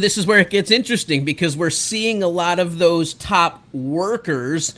This is where it gets interesting because we're seeing a lot of those top workers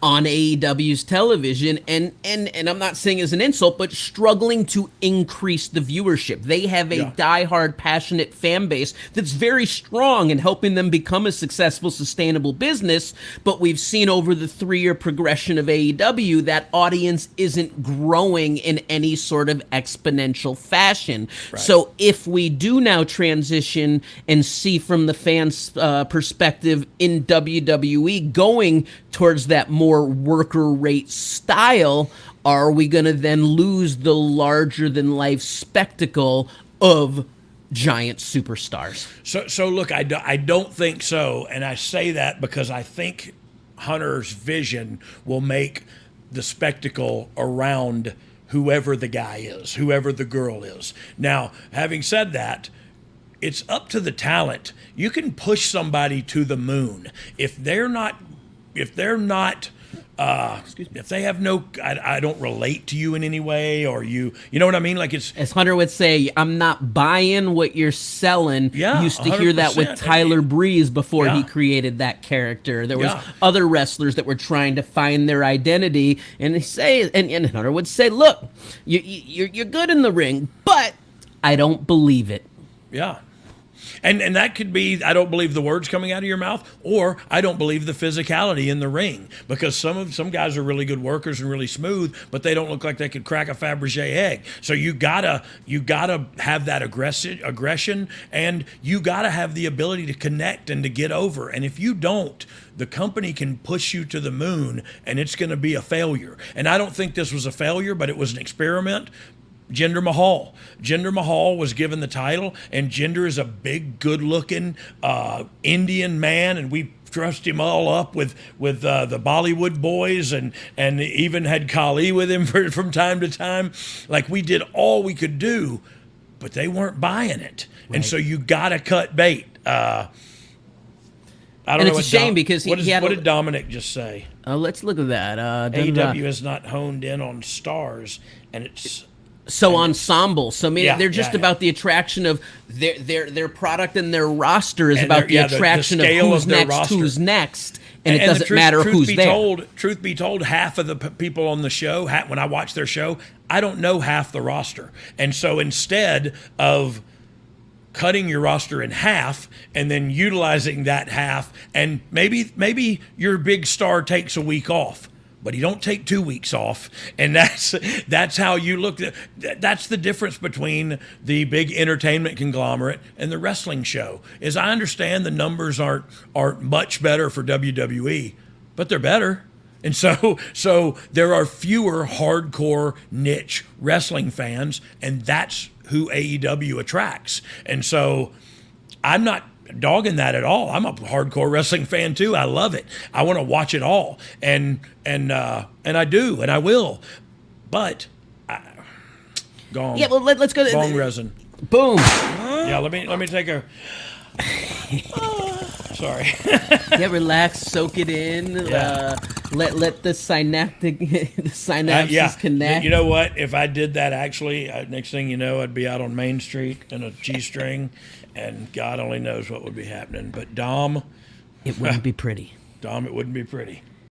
on AEW's television, and I'm not saying as an insult, but struggling to increase the viewership. They have a diehard, passionate fan base that's very strong in helping them become a successful, sustainable business, but we've seen over the 3-year progression of AEW that audience isn't growing in any sort of exponential fashion. Right. So if we do now transition and see from the fans' perspective in WWE going towards that more worker rate style, are we going to then lose the larger than life spectacle of giant superstars? So look, I don't think so. And I say that because I think Hunter's vision will make the spectacle around whoever the guy is, whoever the girl is. Now, having said that, it's up to the talent. You can push somebody to the moon. If they have no, I don't relate to you in any way, or you know what I mean? Like, it's, as Hunter would say, I'm not buying what you're selling. Yeah, used to hear that with Tyler Breeze before he created that character. There was other wrestlers that were trying to find their identity, and they say, and Hunter would say, look, you're good in the ring, but I don't believe it. Yeah. And that could be, I don't believe the words coming out of your mouth, or I don't believe the physicality in the ring, because some guys are really good workers and really smooth, but they don't look like they could crack a Fabergé egg. So you gotta have that aggression, and you gotta have the ability to connect and to get over. And if you don't, the company can push you to the moon, and it's going to be a failure. And I don't think this was a failure, but it was an experiment. Jinder Mahal was given the title, and Jinder is a big, good-looking Indian man, and we dressed him all up with the Bollywood boys, and even had Kali with him from time to time. Like, we did all we could do, but they weren't buying it. Right. And so you got to cut bait. I don't know. It's a shame because what did Dominic just say? Let's look at that. AEW has not honed in on stars, and it's... So ensemble. So maybe they're just about the attraction of their product, and their roster is about the attraction of who's next, and it doesn't matter who's there. Truth be told, half of the people on the show, when I watch their show, I don't know half the roster. And so instead of cutting your roster in half and then utilizing that half, and maybe your big star takes a week off, but he don't take 2 weeks off, and that's how you look. That's the difference between the big entertainment conglomerate and the wrestling show. Is I understand the numbers aren't much better for WWE, but they're better. And so there are fewer hardcore niche wrestling fans, and that's who AEW attracts. And so I'm not dogging that at all. I'm a hardcore wrestling fan too. I love it. I want to watch it all, and I do, and I will. But gong. Yeah, well, let's go. Gong resin. Boom. Yeah, let me take a. Sorry. Yeah, relax, soak it in. Yeah. Let the synapses connect. You know what? If I did that, actually, next thing you know, I'd be out on Main Street in a G-string, and God only knows what would be happening. But Dom, it wouldn't be pretty. Dom, it wouldn't be pretty.